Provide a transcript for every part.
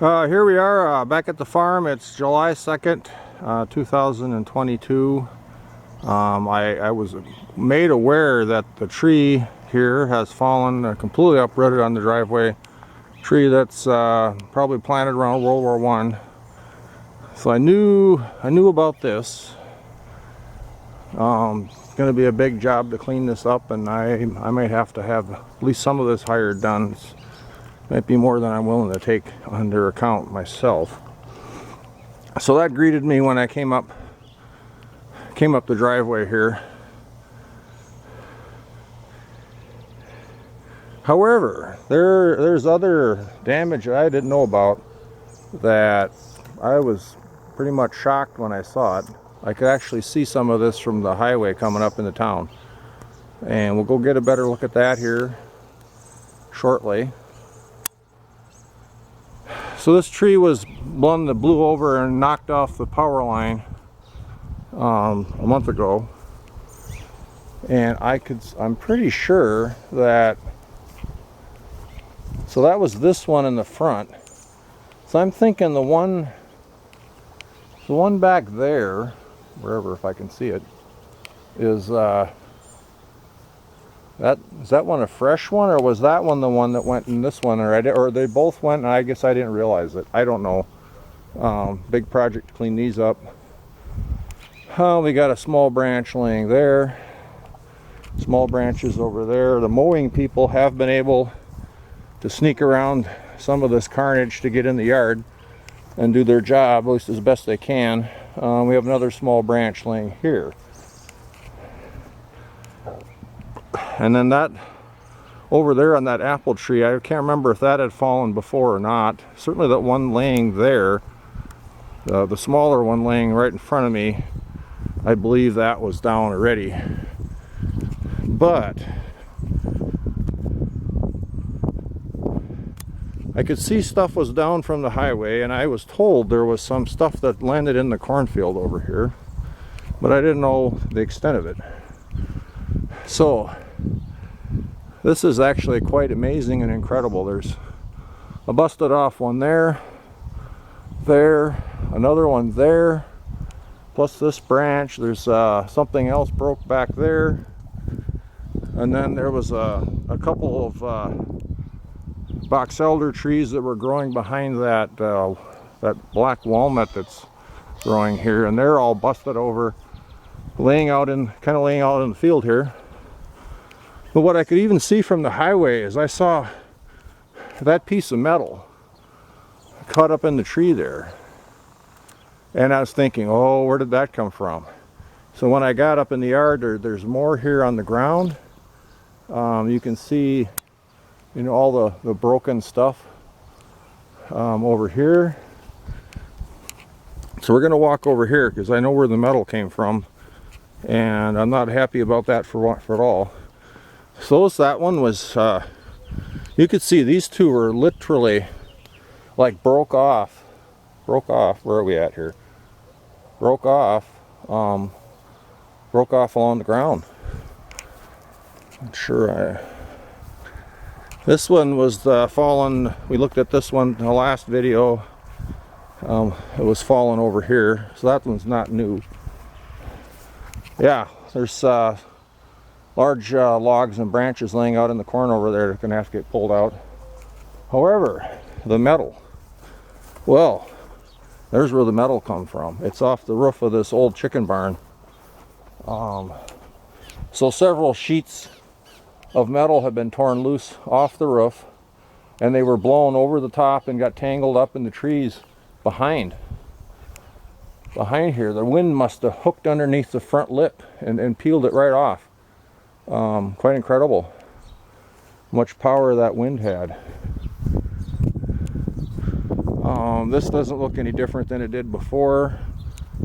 Here we are back at the farm. It's July 2nd, 2022. I was made aware that the tree here has fallen, completely uprooted on the driveway. Tree that's probably planted around World War I. So I knew about this. It's going to be a big job to clean this up, and I might have to have at least some of this hired done. Might be more than I'm willing to take under account myself. So that greeted me when I came up the driveway here. However, there's other damage that I didn't know about that I was pretty much shocked when I saw it. I could actually see some of this from the highway coming up into town. And we'll go get a better look at that here shortly. So this tree was one that blew over and knocked off the power line a month ago, and I'm pretty sure that, so that was this one in the front. So I'm thinking the one back there, wherever, if I can see it, is is that one a fresh one, or was that one the one that went in this one, or they both went and I guess I didn't realize it. I don't know. Big project to clean these up. We got a small branch laying there, small branches over there. The mowing people have been able to sneak around some of this carnage to get in the yard and do their job, at least as best they can. We have another small branch laying here. And then that over there on that apple tree, I can't remember if that had fallen before or not. Certainly that one laying there, the smaller one laying right in front of me, I believe that was down already. But I could see stuff was down from the highway, and I was told there was some stuff that landed in the cornfield over here, but I didn't know the extent of it. So this is actually quite amazing and incredible. There's a busted off one there, another one there, plus this branch. There's something else broke back there, and then there was a couple of box elder trees that were growing behind that black walnut that's growing here, and they're all busted over, kind of laying out in the field here. But what I could even see from the highway is I saw that piece of metal caught up in the tree there. And I was thinking, oh, where did that come from? So when I got up in the yard, there's more here on the ground. You can see, all the broken stuff over here. So we're going to walk over here because I know where the metal came from. And I'm not happy about that for at all. So that one was, you could see these two were literally like broke off. Where are we at here? Broke off along the ground. I'm sure this one was fallen. We looked at this one in the last video. It was fallen over here, so that one's not new. Yeah, there's large logs and branches laying out in the corn over there that are going to have to get pulled out. However, the metal, well, there's where the metal come from. It's off the roof of this old chicken barn. So several sheets of metal have been torn loose off the roof, and they were blown over the top and got tangled up in the trees behind here. The wind must have hooked underneath the front lip and peeled it right off. Quite incredible how much power that wind had. This doesn't look any different than it did before,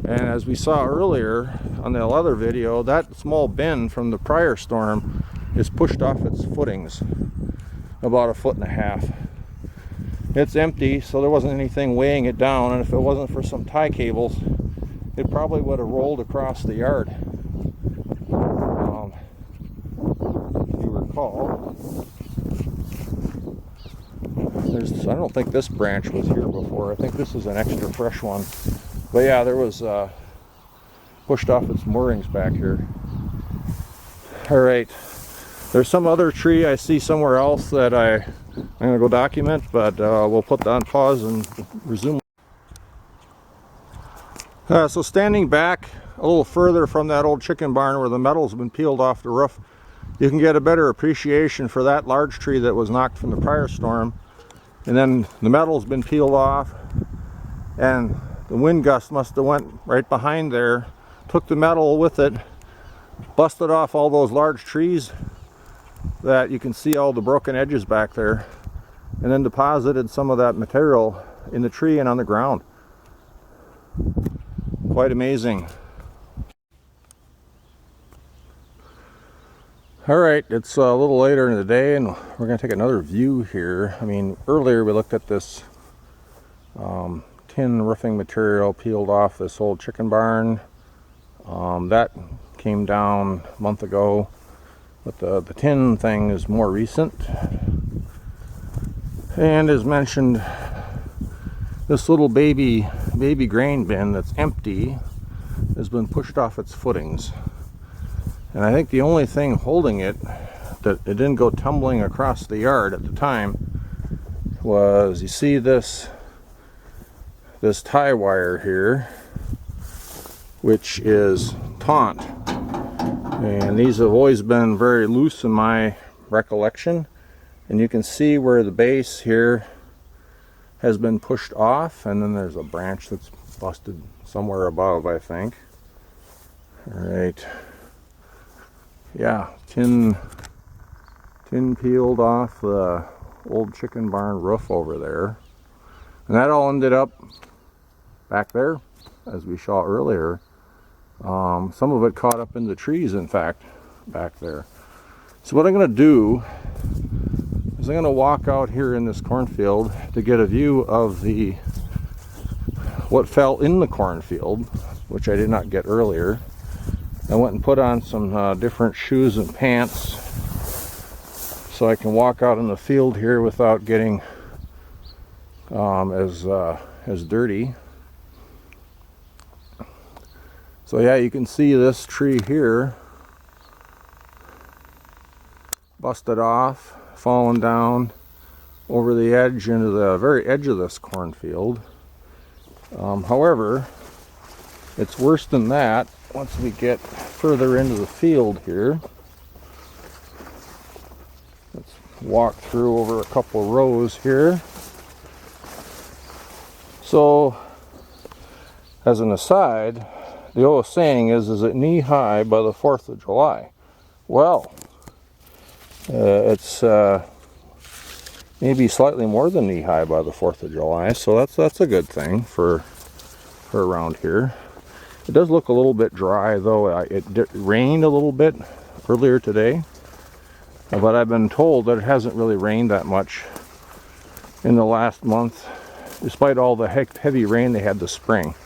and as we saw earlier on the other video, that small bend from the prior storm is pushed off its footings about 1.5 feet. It's empty, so there wasn't anything weighing it down, and if it wasn't for some tie cables, it probably would have rolled across the yard. If you recall, I don't think this branch was here before. I think this is an extra fresh one. But yeah, there was pushed off its moorings back here. All right, there's some other tree I see somewhere else that I'm gonna go document, but we'll put that on pause and resume. So standing back a little further from that old chicken barn where the metal's been peeled off the roof, you can get a better appreciation for that large tree that was knocked from the prior storm. And then the metal's been peeled off, and the wind gust must have went right behind there, took the metal with it, busted off all those large trees that you can see all the broken edges back there, and then deposited some of that material in the tree and on the ground. Quite amazing. Alright, it's a little later in the day and we're going to take another view here. I mean, earlier we looked at this tin roofing material peeled off this old chicken barn. That came down a month ago, but the tin thing is more recent. And as mentioned, this little baby grain bin that's empty has been pushed off its footings. And I think the only thing holding it, that it didn't go tumbling across the yard at the time, was, you see this tie wire here, which is taut. And these have always been very loose in my recollection. And you can see where the base here has been pushed off, and then there's a branch that's busted somewhere above, I think. Alright. Yeah, tin peeled off the old chicken barn roof over there. And that all ended up back there, as we saw earlier. Some of it caught up in the trees, in fact, back there. So what I'm going to do is I'm going to walk out here in this cornfield to get a view of what fell in the cornfield, which I did not get earlier. I went and put on some different shoes and pants so I can walk out in the field here without getting as dirty. So yeah, you can see this tree here busted off, fallen down over the edge into the very edge of this cornfield. However, it's worse than that once we get further into the field here. Let's walk through over a couple rows here. So, as an aside, the old saying is it knee high by the 4th of July? Well, it's maybe slightly more than knee high by the 4th of July, so that's a good thing for around here. It does look a little bit dry, though. It rained a little bit earlier today, but I've been told that it hasn't really rained that much in the last month, despite all the heavy rain they had this spring.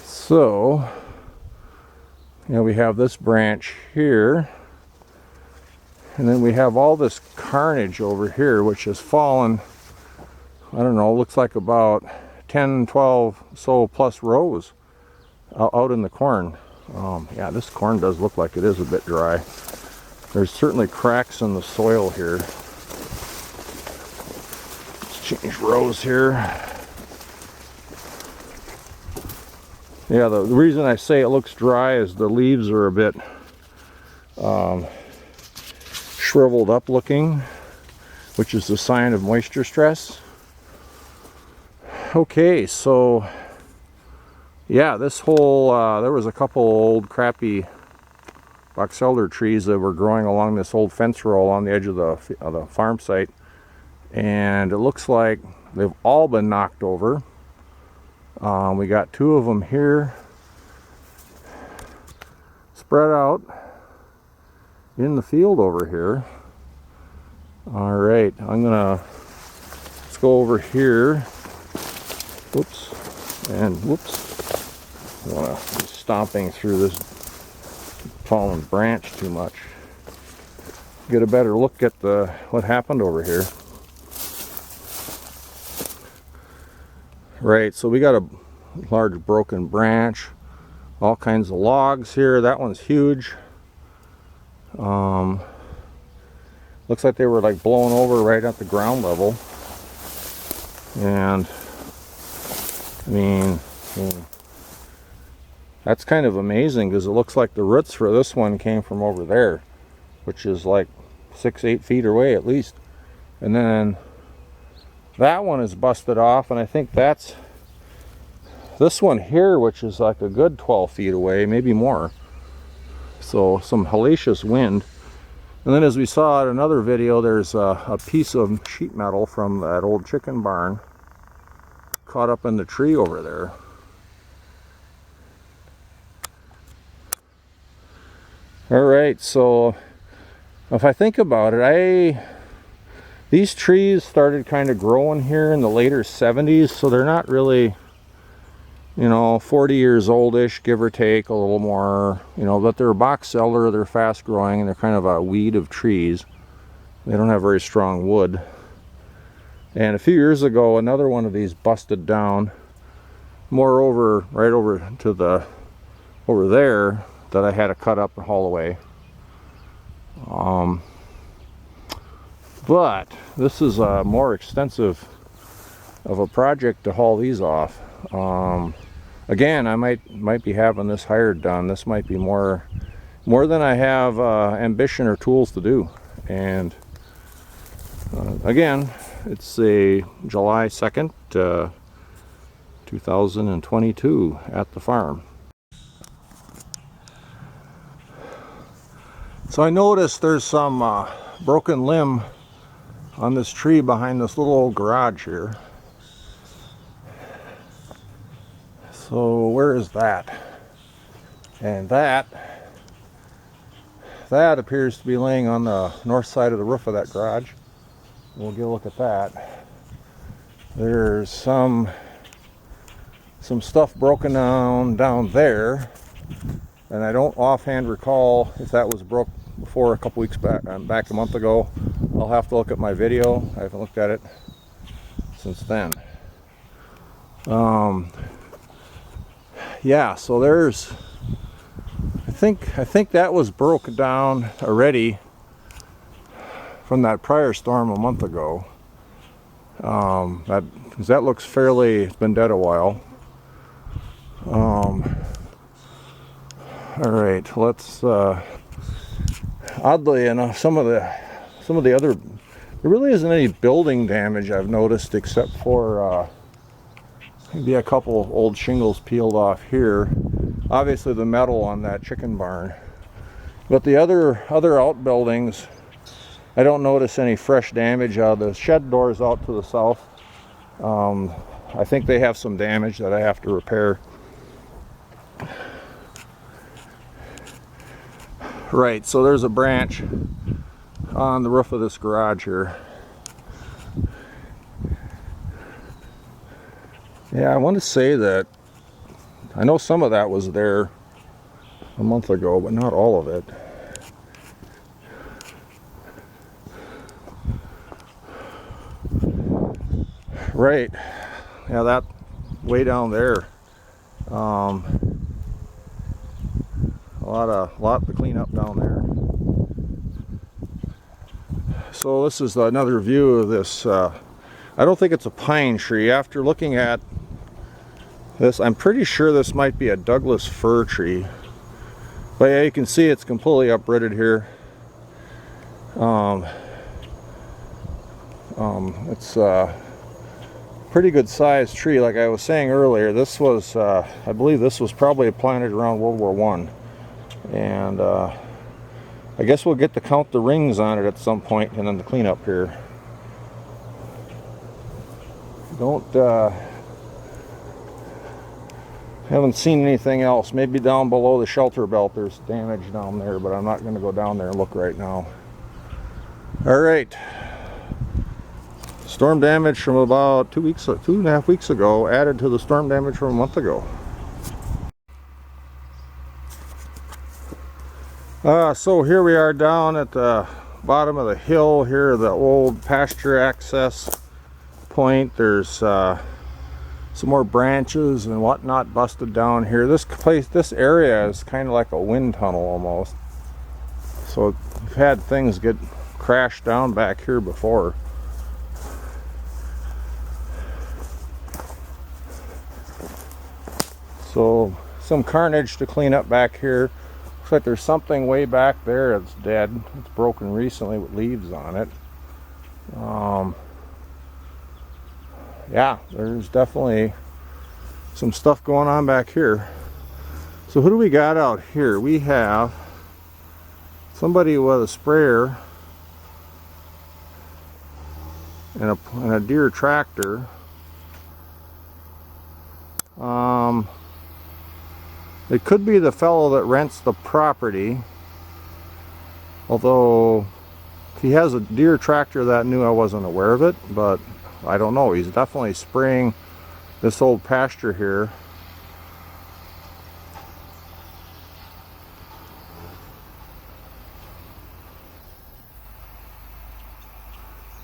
So, we have this branch here, and then we have all this carnage over here, which has fallen, I don't know, looks like about 10, 12 so plus rows out in the corn. Yeah, this corn does look like it is a bit dry. There's certainly cracks in the soil here. Let's change rows here. Yeah, the reason I say it looks dry is the leaves are a bit shriveled up looking, which is a sign of moisture stress. Okay, so yeah, this whole there was a couple old crappy box elder trees that were growing along this old fence row on the edge of the farm site, and it looks like they've all been knocked over. We got 2 of them here spread out in the field over here. All right, let's go over here. Whoops, and whoops. I don't want to be stomping through this fallen branch too much. get a better look at what happened over here. Right, so we got a large broken branch, all kinds of logs here. That one's huge. Looks like they were like blown over right at the ground level. And I mean that's kind of amazing, because it looks like the roots for this one came from over there, which is like 6-8 feet away at least. And then that one is busted off, and I think that's this one here, which is like a good 12 feet away, maybe more. So some hellacious wind. And then, as we saw in another video, there's a piece of sheet metal from that old chicken barn caught up in the tree over there. All right, so if I think about it, these trees started kind of growing here in the later 70s, so they're not really, 40 years oldish, give or take a little more, but they're a box elder, they're fast growing, and they're kind of a weed of trees. They don't have very strong wood. And a few years ago, another one of these busted down, right over to over there, that I had to cut up and haul away. But this is a more extensive of a project to haul these off. Again, I might be having this hired done. This might be more than I have ambition or tools to do. And again, it's a July 2nd, 2022 at the farm. So I noticed there's some broken limb on this tree behind this little old garage here. So where is that? And that appears to be laying on the north side of the roof of that garage. We'll get a look at that. There's some stuff broken down there, and I don't offhand recall if that was broke before a couple weeks back. Back a month ago. I'll have to look at my video. I haven't looked at it since then. Yeah, so there's, I think that was broke down already from that prior storm a month ago. That looks fairly, it's been dead a while. All right, let's oddly enough, some of the other, there really isn't any building damage I've noticed, except for maybe a couple old shingles peeled off here. Obviously the metal on that chicken barn. But the other outbuildings, I don't notice any fresh damage. The shed doors out to the south, I think they have some damage that I have to repair. Right, so there's a branch on the roof of this garage here. Yeah, I want to say that I know some of that was there a month ago, but not all of it. Right, yeah, that way down there, a lot to clean up down there. So this is another view of this. I don't think it's a pine tree. After looking at this, I'm pretty sure this might be a Douglas fir tree. But yeah, you can see it's completely uprooted here. It's a pretty good sized tree. Like I was saying earlier, this was, I believe this was probably planted around World War I. And I guess we'll get to count the rings on it at some point, and then the cleanup here. Haven't seen anything else. Maybe down below the shelter belt there's damage down there, but I'm not going to go down there and look right now. All right. Storm damage from about 2.5 weeks ago added to the storm damage from a month ago. So here we are down at the bottom of the hill here, the old pasture access point. There's some more branches and whatnot busted down here. This place, this area is kind of like a wind tunnel almost. So we've had things get crashed down back here before. So some carnage to clean up back here. Looks like there's something way back there that's dead. It's broken recently with leaves on it. Yeah, there's definitely some stuff going on back here. So who do we got out here? We have somebody with a sprayer and a Deere tractor. It could be the fellow that rents the property, although if he has a Deere tractor that new, I wasn't aware of it, but I don't know. He's definitely spraying this old pasture here.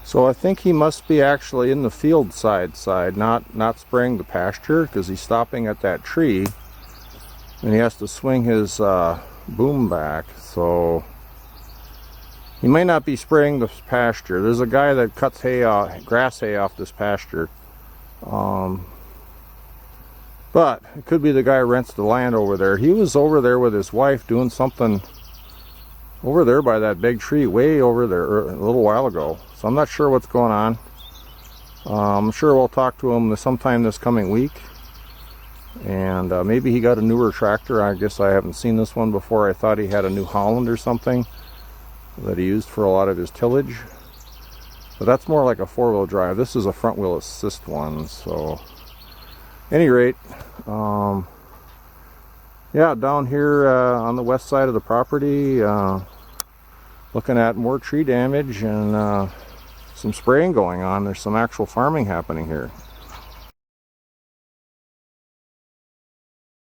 So I think he must be actually in the field side, not spraying the pasture, because he's stopping at that tree and he has to swing his boom back. So he may not be spraying the pasture. There's a guy that cuts hay off, grass hay off this pasture. But it could be the guy who rents the land over there. He was over there with his wife doing something over there by that big tree way over there a little while ago. So I'm not sure what's going on. I'm sure we'll talk to him sometime this coming week. And maybe he got a newer tractor. I guess I haven't seen this one before. I thought he had a New Holland or something that he used for a lot of his tillage. But that's more like a four-wheel drive. This is a front wheel assist one. So at any rate, yeah, down here on the west side of the property, looking at more tree damage and some spraying going on. There's some actual farming happening here.